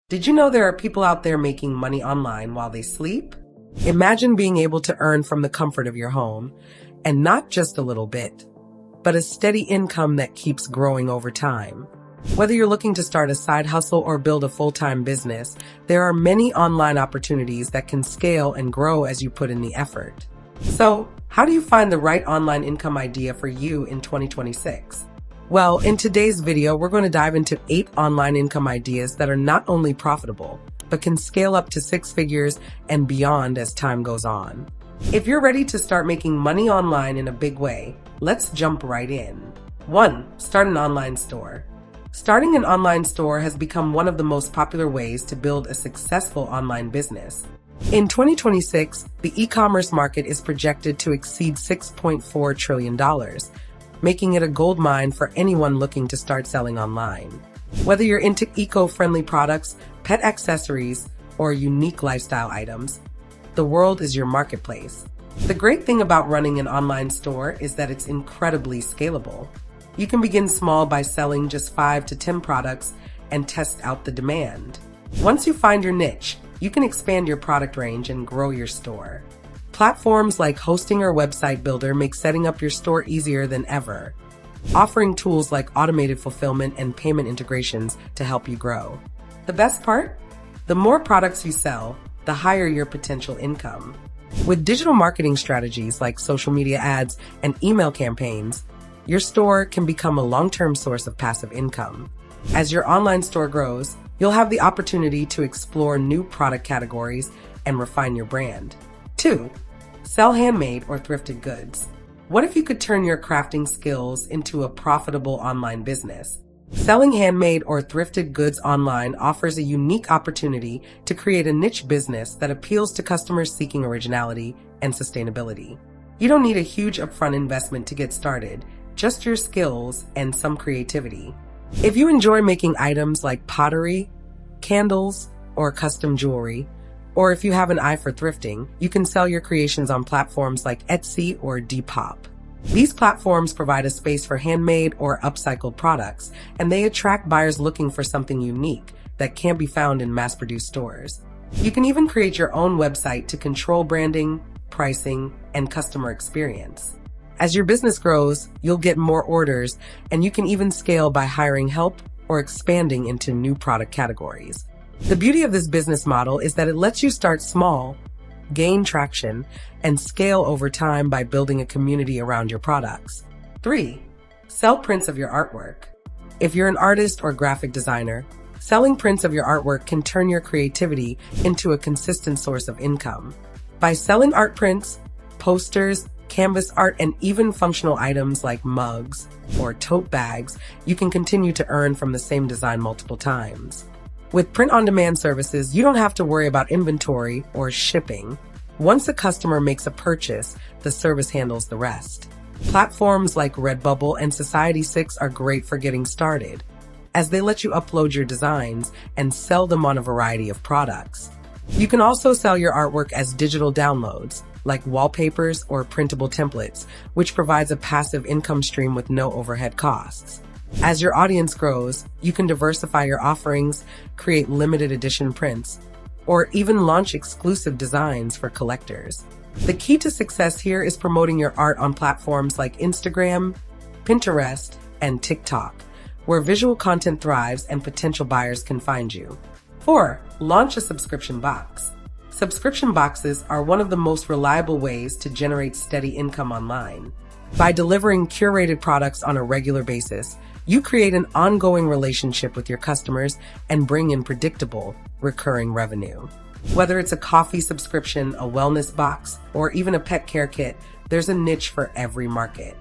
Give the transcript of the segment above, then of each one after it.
Did you know there are people out there making money online while they sleep? Imagine being able to earn from the comfort of your home, and not just a little bit, but a steady income that keeps growing over time. Whether you're looking to start a side hustle or build a full-time business, there are many online opportunities that can scale and grow as you put in the effort. So, how do you find the right online income idea for you in 2026? Well, in today's video, we're going to dive into 8 online income ideas that are not only profitable, but can scale up to 6 figures and beyond as time goes on. If you're ready to start making money online in a big way, let's jump right in. 1. Start an online store. Starting an online store has become one of the most popular ways to build a successful online business. In 2026, the e-commerce market is projected to exceed $6.4 trillion, making it a goldmine for anyone looking to start selling online. Whether you're into eco-friendly products, pet accessories, or unique lifestyle items, the world is your marketplace. The great thing about running an online store is that it's incredibly scalable. You can begin small by selling just 5 to 10 products and test out the demand. Once you find your niche, you can expand your product range and grow your store. Platforms like Hosting or Website Builder make setting up your store easier than ever, offering tools like automated fulfillment and payment integrations to help you grow. The best part? The more products you sell, the higher your potential income. With digital marketing strategies like social media ads and email campaigns, your store can become a long-term source of passive income. As your online store grows, you'll have the opportunity to explore new product categories and refine your brand. 2. Sell handmade or thrifted goods. What if you could turn your crafting skills into a profitable online business? Selling handmade or thrifted goods online offers a unique opportunity to create a niche business that appeals to customers seeking originality and sustainability. You don't need a huge upfront investment to get started, just your skills and some creativity. If you enjoy making items like pottery, candles, or custom jewelry, or if you have an eye for thrifting, you can sell your creations on platforms like Etsy or Depop. These platforms provide a space for handmade or upcycled products, and they attract buyers looking for something unique that can't be found in mass-produced stores. You can even create your own website to control branding, pricing, and customer experience. As your business grows, you'll get more orders, and you can even scale by hiring help or expanding into new product categories. The beauty of this business model is that it lets you start small, gain traction, and scale over time by building a community around your products. 3. Sell prints of your artwork. If you're an artist or graphic designer, selling prints of your artwork can turn your creativity into a consistent source of income. By selling art prints, posters, canvas art, and even functional items like mugs or tote bags, you can continue to earn from the same design multiple times. With print-on-demand services, you don't have to worry about inventory or shipping. Once a customer makes a purchase, the service handles the rest. Platforms like Redbubble and Society6 are great for getting started, as they let you upload your designs and sell them on a variety of products. You can also sell your artwork as digital downloads, like wallpapers or printable templates, which provides a passive income stream with no overhead costs. As your audience grows, you can diversify your offerings, create limited edition prints, or even launch exclusive designs for collectors. The key to success here is promoting your art on platforms like Instagram, Pinterest, and TikTok, where visual content thrives and potential buyers can find you. 4. Launch a subscription box. Subscription boxes are one of the most reliable ways to generate steady income online. By delivering curated products on a regular basis, you create an ongoing relationship with your customers and bring in predictable, recurring revenue. Whether it's a coffee subscription, a wellness box, or even a pet care kit, there's a niche for every market.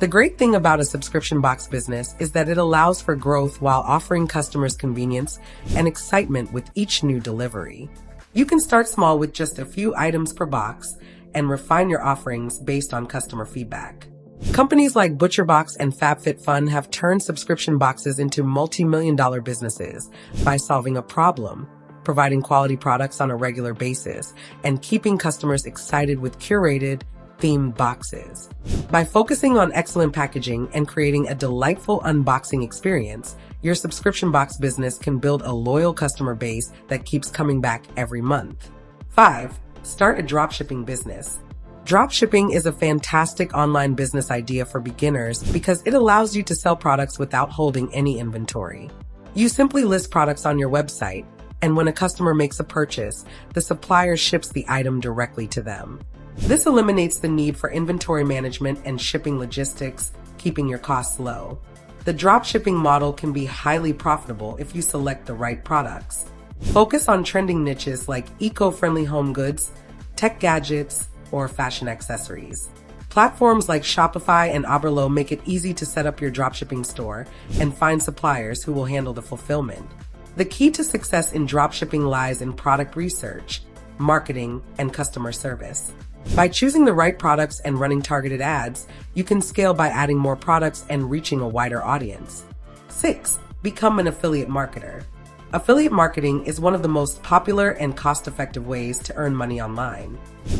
The great thing about a subscription box business is that it allows for growth while offering customers convenience and excitement with each new delivery. You can start small with just a few items per box and refine your offerings based on customer feedback. Companies like ButcherBox and FabFitFun have turned subscription boxes into multi-million-dollar businesses by solving a problem, providing quality products on a regular basis, and keeping customers excited with curated, themed boxes. By focusing on excellent packaging and creating a delightful unboxing experience, your subscription box business can build a loyal customer base that keeps coming back every month. 5. Start a dropshipping business. Dropshipping is a fantastic online business idea for beginners because it allows you to sell products without holding any inventory. You simply list products on your website, and when a customer makes a purchase, the supplier ships the item directly to them. This eliminates the need for inventory management and shipping logistics, keeping your costs low. The dropshipping model can be highly profitable if you select the right products. Focus on trending niches like eco-friendly home goods, tech gadgets, or fashion accessories. Platforms like Shopify and Oberlo make it easy to set up your dropshipping store and find suppliers who will handle the fulfillment. The key to success in dropshipping lies in product research, marketing, and customer service. By choosing the right products and running targeted ads, you can scale by adding more products and reaching a wider audience. 6. Become an affiliate marketer. Affiliate marketing is one of the most popular and cost-effective ways to earn money online.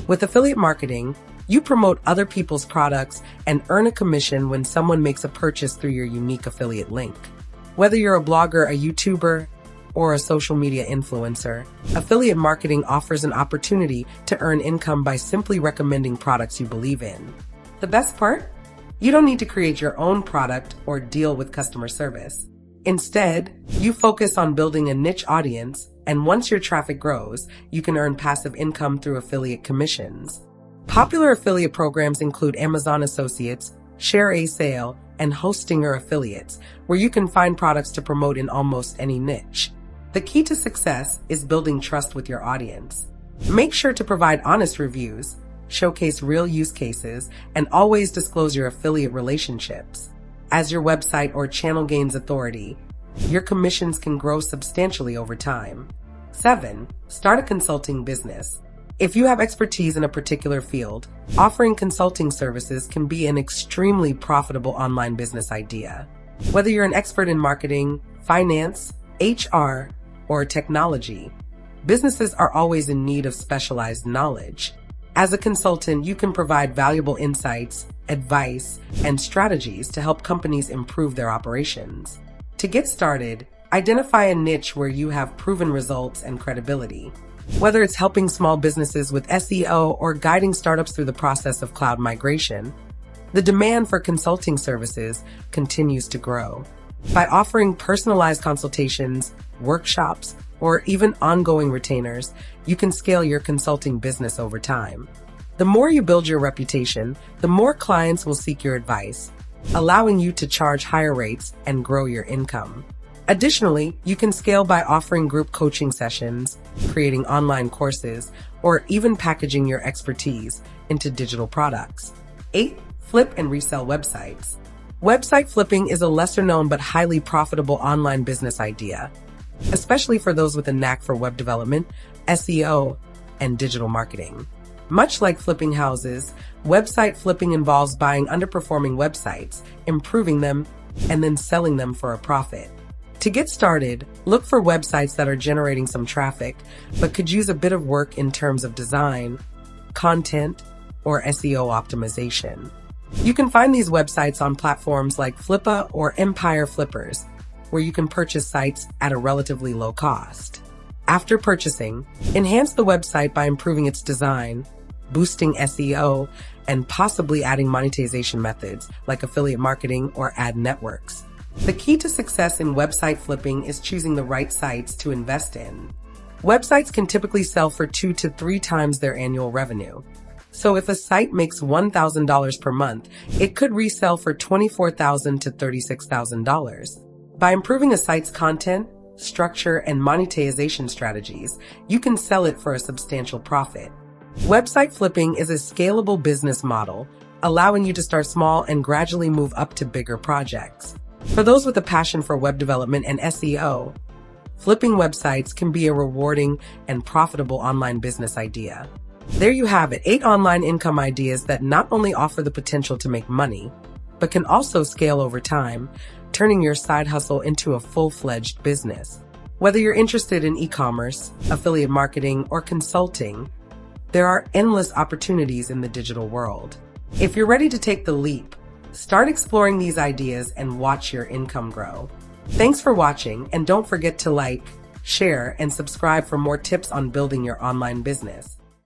With affiliate marketing, you promote other people's products and earn a commission when someone makes a purchase through your unique affiliate link. Whether you're a blogger, a YouTuber, or a social media influencer, affiliate marketing offers an opportunity to earn income by simply recommending products you believe in. The best part? You don't need to create your own product or deal with customer service. Instead, you focus on building a niche audience, and once your traffic grows, you can earn passive income through affiliate commissions. Popular affiliate programs include Amazon Associates, Share a Sale, and Hostinger Affiliates, where you can find products to promote in almost any niche. The key to success is building trust with your audience. Make sure to provide honest reviews, showcase real use cases, and always disclose your affiliate relationships. As your website or channel gains authority, your commissions can grow substantially over time. 7. Start a consulting business. If you have expertise in a particular field, offering consulting services can be an extremely profitable online business idea. Whether you're an expert in marketing, finance, HR, or technology, businesses are always in need of specialized knowledge. As a consultant, you can provide valuable insights, advice, and strategies to help companies improve their operations. To get started, identify a niche where you have proven results and credibility. Whether it's helping small businesses with SEO or guiding startups through the process of cloud migration, the demand for consulting services continues to grow. By offering personalized consultations, workshops, or even ongoing retainers, you can scale your consulting business over time. The more you build your reputation, the more clients will seek your advice, allowing you to charge higher rates and grow your income. Additionally, you can scale by offering group coaching sessions, creating online courses, or even packaging your expertise into digital products. 8. Flip and resell websites. Website flipping is a lesser-known but highly profitable online business idea, especially for those with a knack for web development, SEO, and digital marketing. Much like flipping houses, website flipping involves buying underperforming websites, improving them, and then selling them for a profit. To get started, look for websites that are generating some traffic, but could use a bit of work in terms of design, content, or SEO optimization. You can find these websites on platforms like Flippa or Empire Flippers, where you can purchase sites at a relatively low cost. After purchasing, enhance the website by improving its design, boosting SEO, and possibly adding monetization methods like affiliate marketing or ad networks. The key to success in website flipping is choosing the right sites to invest in. Websites can typically sell for 2 to 3 times their annual revenue. So if a site makes $1,000 per month, it could resell for $24,000 to $36,000. By improving a site's content, structure, and monetization strategies, you can sell it for a substantial profit. Website flipping is a scalable business model, allowing you to start small and gradually move up to bigger projects. For those with a passion for web development and SEO, flipping websites can be a rewarding and profitable online business idea. There you have it, 8 online income ideas that not only offer the potential to make money, but can also scale over time, turning your side hustle into a full-fledged business. Whether you're interested in e-commerce, affiliate marketing, or consulting, There are endless opportunities in the digital world. If you're ready to take the leap, start exploring these ideas and watch your income grow. Thanks for watching, and don't forget to like, share, and subscribe for more tips on building your online business.